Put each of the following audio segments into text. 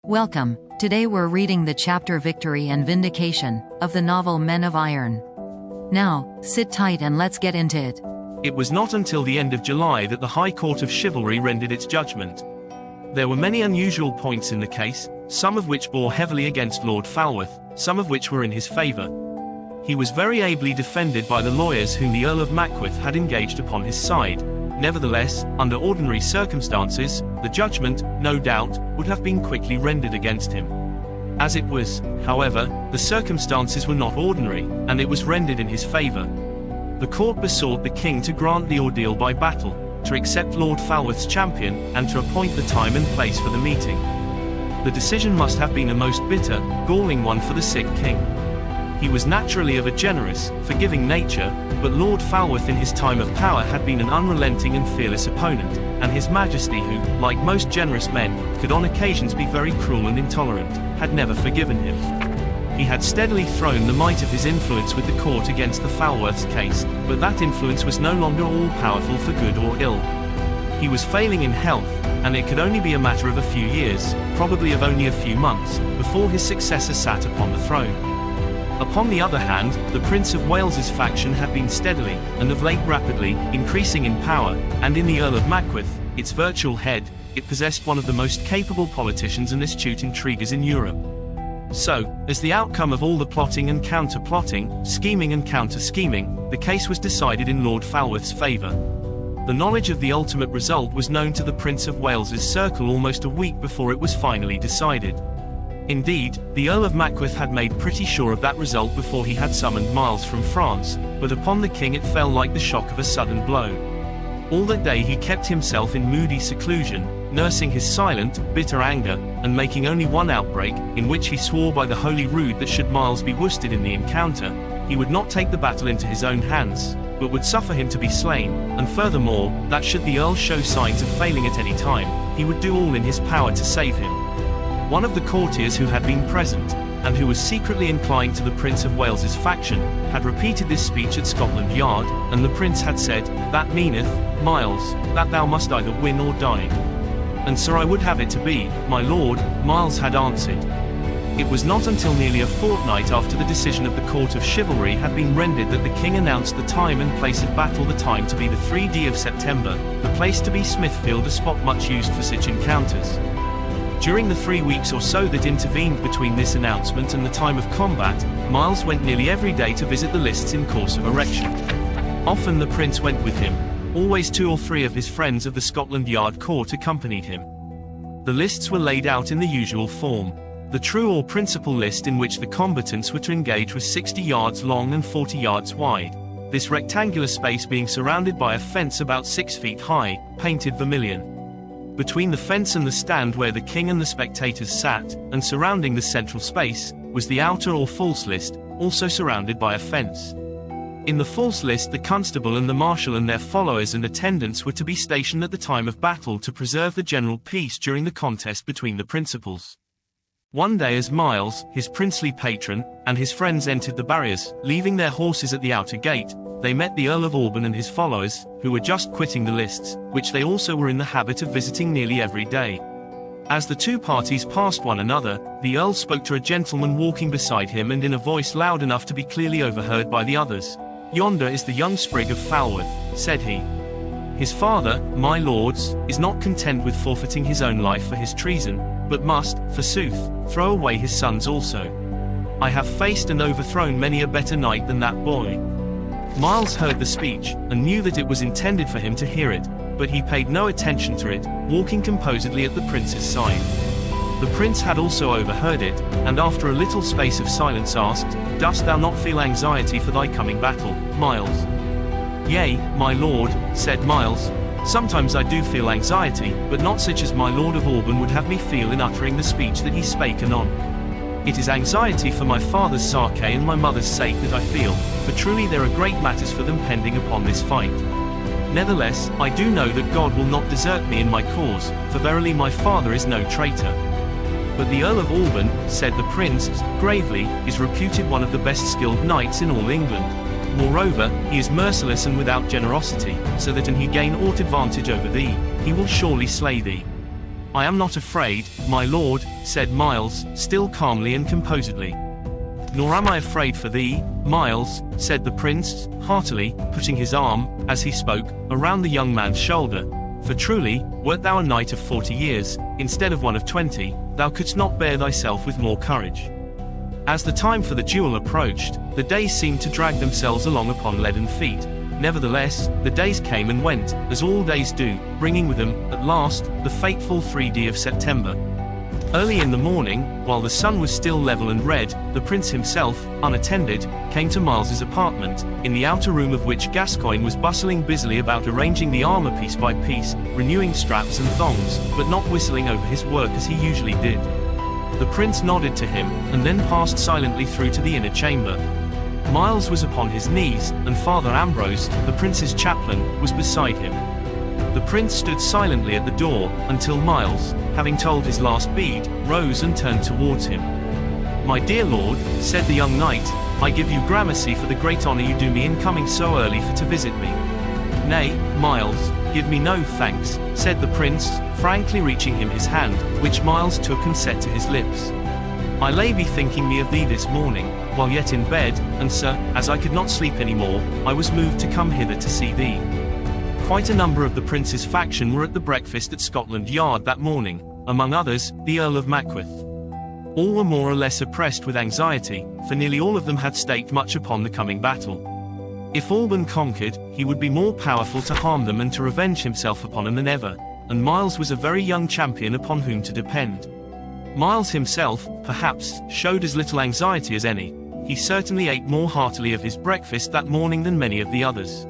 Welcome. Today we're reading the chapter Victory and Vindication of the novel Men of Iron. Now, sit tight and let's get into it. It was not until the end of July that the High Court of Chivalry rendered its judgment. There were many unusual points in the case, some of which bore heavily against Lord Falworth, some of which were in his favour. He was very ably defended by the lawyers whom the Earl of Mackworth had engaged upon his side. Nevertheless, under ordinary circumstances, the judgment, no doubt, would have been quickly rendered against him. As it was, however, the circumstances were not ordinary, and it was rendered in his favour. The court besought the king to grant the ordeal by battle, to accept Lord Falworth's champion, and to appoint the time and place for the meeting. The decision must have been a most bitter, galling one for the sick king. He was naturally of a generous, forgiving nature, but Lord Falworth in his time of power had been an unrelenting and fearless opponent, and His Majesty who, like most generous men, could on occasions be very cruel and intolerant, had never forgiven him. He had steadily thrown the might of his influence with the court against the Falworth's case, but that influence was no longer all-powerful for good or ill. He was failing in health, and it could only be a matter of a few years, probably of only a few months, before his successor sat upon the throne. Upon the other hand, the Prince of Wales's faction had been steadily, and of late rapidly, increasing in power, and in the Earl of Mackworth, its virtual head, it possessed one of the most capable politicians and astute intriguers in Europe. So, as the outcome of all the plotting and counter-plotting, scheming and counter-scheming, the case was decided in Lord Falworth's favour. The knowledge of the ultimate result was known to the Prince of Wales's circle almost a week before it was finally decided. Indeed, the Earl of Mackworth had made pretty sure of that result before he had summoned Miles from France, but upon the king it fell like the shock of a sudden blow. All that day he kept himself in moody seclusion, nursing his silent, bitter anger, and making only one outbreak, in which he swore by the holy rood that should Miles be worsted in the encounter, he would not take the battle into his own hands, but would suffer him to be slain, and furthermore, that should the Earl show signs of failing at any time, he would do all in his power to save him. One of the courtiers who had been present, and who was secretly inclined to the Prince of Wales's faction, had repeated this speech at Scotland Yard, and the Prince had said, "That meaneth, Miles, that thou must either win or die." "And so I would have it to be, my lord," Miles had answered. It was not until nearly a fortnight after the decision of the Court of Chivalry had been rendered that the king announced the time and place of battle, the time to be the 3d of September, the place to be Smithfield, a spot much used for such encounters. During the 3 weeks or so that intervened between this announcement and the time of combat, Miles went nearly every day to visit the lists in course of erection. Often the prince went with him. Always 2 or 3 of his friends of the Scotland Yard court accompanied him. The lists were laid out in the usual form. The true or principal list in which the combatants were to engage was 60 yards long and 40 yards wide, this rectangular space being surrounded by a fence about 6 feet high, painted vermilion. Between the fence and the stand where the king and the spectators sat, and surrounding the central space, was the outer or false list, also surrounded by a fence. In the false list the constable and the marshal and their followers and attendants were to be stationed at the time of battle to preserve the general peace during the contest between the principals. One day as Miles, his princely patron, and his friends entered the barriers, leaving their horses at the outer gate, they met the Earl of Alban and his followers, who were just quitting the lists, which they also were in the habit of visiting nearly every day. As the 2 parties passed one another, the Earl spoke to a gentleman walking beside him and in a voice loud enough to be clearly overheard by the others. "Yonder is the young sprig of Falworth," said he. "His father, my lords, is not content with forfeiting his own life for his treason, but must, forsooth, throw away his son's also. I have faced and overthrown many a better knight than that boy." Miles heard the speech, and knew that it was intended for him to hear it, but he paid no attention to it, walking composedly at the prince's side. The prince had also overheard it, and after a little space of silence asked, "Dost thou not feel anxiety for thy coming battle, Miles?" "Yea, my lord," said Miles, "sometimes I do feel anxiety, but not such as my Lord of Alban would have me feel in uttering the speech that he spake anon. It is anxiety for my father's sake and my mother's sake that I feel, for truly there are great matters for them pending upon this fight. Nevertheless, I do know that God will not desert me in my cause, for verily my father is no traitor." "But the Earl of Alban," said the prince, gravely, "is reputed one of the best skilled knights in all England. Moreover, he is merciless and without generosity, so that an he gain aught advantage over thee, he will surely slay thee. "I am not afraid, my lord," said Miles, still calmly and composedly. "Nor am I afraid for thee, Miles," said the prince, heartily, putting his arm, as he spoke, around the young man's shoulder. "For truly, wert thou a knight of 40 years, instead of one of 20, thou couldst not bear thyself with more courage." As the time for the duel approached, the days seemed to drag themselves along upon leaden feet. Nevertheless, the days came and went, as all days do, bringing with them, at last, the fateful 3d of September. Early in the morning, while the sun was still level and red, the prince himself, unattended, came to Miles's apartment, in the outer room of which Gascoigne was bustling busily about arranging the armor piece by piece, renewing straps and thongs, but not whistling over his work as he usually did. The prince nodded to him, and then passed silently through to the inner chamber. Miles was upon his knees, and Father Ambrose, the prince's chaplain, was beside him. The prince stood silently at the door, until Miles, having told his last bead, rose and turned towards him. "My dear lord," said the young knight, "I give you gramercy for the great honor you do me in coming so early for to visit me." "Nay, Miles, give me no thanks," said the prince, frankly reaching him his hand, which Miles took and set to his lips. "I lay bethinking me of thee this morning, while yet in bed, and sir, as I could not sleep any more, I was moved to come hither to see thee." Quite a number of the prince's faction were at the breakfast at Scotland Yard that morning, among others, the Earl of Mackworth. All were more or less oppressed with anxiety, for nearly all of them had staked much upon the coming battle. If Alban conquered, he would be more powerful to harm them and to revenge himself upon them than ever, and Miles was a very young champion upon whom to depend. Miles himself, perhaps, showed as little anxiety as any. He certainly ate more heartily of his breakfast that morning than many of the others.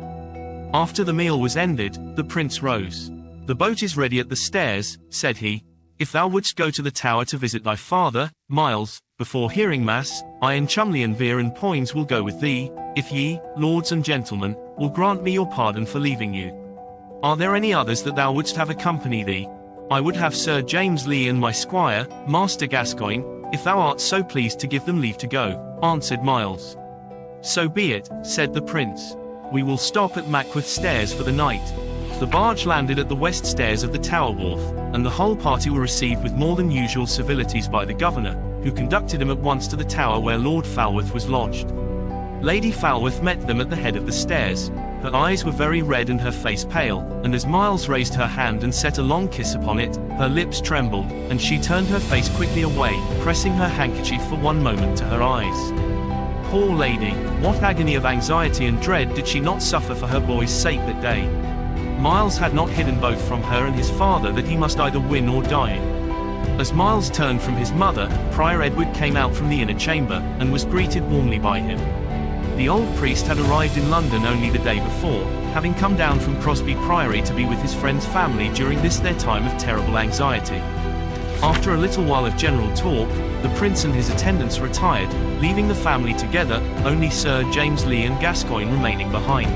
After the meal was ended, the prince rose. "The boat is ready at the stairs," said he. "If thou wouldst go to the tower to visit thy father, Miles, before hearing mass, I and Chumley and Vere and Poins will go with thee, if ye, lords and gentlemen, will grant me your pardon for leaving you. Are there any others that thou wouldst have accompany thee?" "I would have Sir James Lee and my squire, Master Gascoigne, if thou art so pleased to give them leave to go," answered Miles. "So be it," said the prince. "We will stop at Mackworth Stairs for the night." The barge landed at the west stairs of the Tower Wharf, and the whole party were received with more than usual civilities by the governor, who conducted him at once to the tower where Lord Falworth was lodged. Lady Falworth met them at the head of the stairs. Her eyes were very red and her face pale, and as Miles raised her hand and set a long kiss upon it, her lips trembled, and she turned her face quickly away, pressing her handkerchief for one moment to her eyes. Poor lady, what agony of anxiety and dread did she not suffer for her boy's sake that day? Miles had not hidden both from her and his father that he must either win or die. As Miles turned from his mother, Prior Edward came out from the inner chamber, and was greeted warmly by him. The old priest had arrived in London only the day before, having come down from Crosby Priory to be with his friend's family during this their time of terrible anxiety. After a little while of general talk, the prince and his attendants retired, leaving the family together, only Sir James Lee and Gascoigne remaining behind.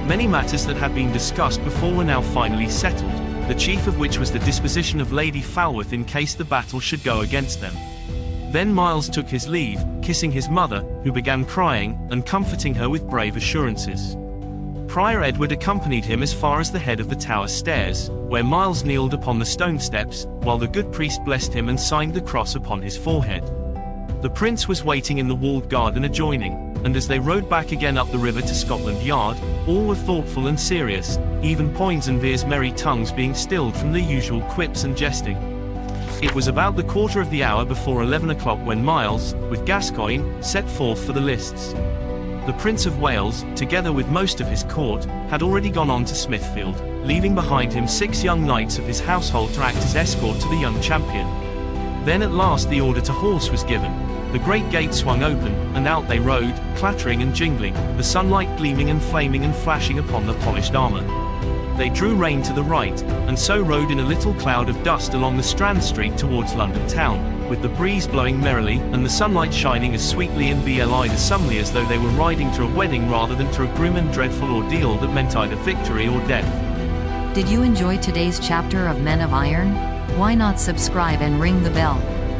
Many matters that had been discussed before were now finally settled, the chief of which was the disposition of Lady Falworth in case the battle should go against them. Then Miles took his leave, kissing his mother, who began crying, and comforting her with brave assurances. Prior Edward accompanied him as far as the head of the tower stairs, where Miles kneeled upon the stone steps, while the good priest blessed him and signed the cross upon his forehead. The prince was waiting in the walled garden adjoining, and as they rode back again up the river to Scotland Yard, all were thoughtful and serious, even Poins and Vere's merry tongues being stilled from the usual quips and jesting. It was about the quarter of the hour before 11 o'clock when Miles, with Gascoigne, set forth for the lists. The Prince of Wales, together with most of his court, had already gone on to Smithfield, leaving behind him 6 young knights of his household to act as escort to the young champion. Then at last the order to horse was given. The great gate swung open, and out they rode, clattering and jingling, the sunlight gleaming and flaming and flashing upon the polished armor. They drew rein to the right, and so rode in a little cloud of dust along the Strand Street towards London town, with the breeze blowing merrily, and the sunlight shining as sweetly and blithesomely as though they were riding to a wedding rather than to a grim and dreadful ordeal that meant either victory or death. Did you enjoy today's chapter of Men of Iron? Why not subscribe and ring the bell?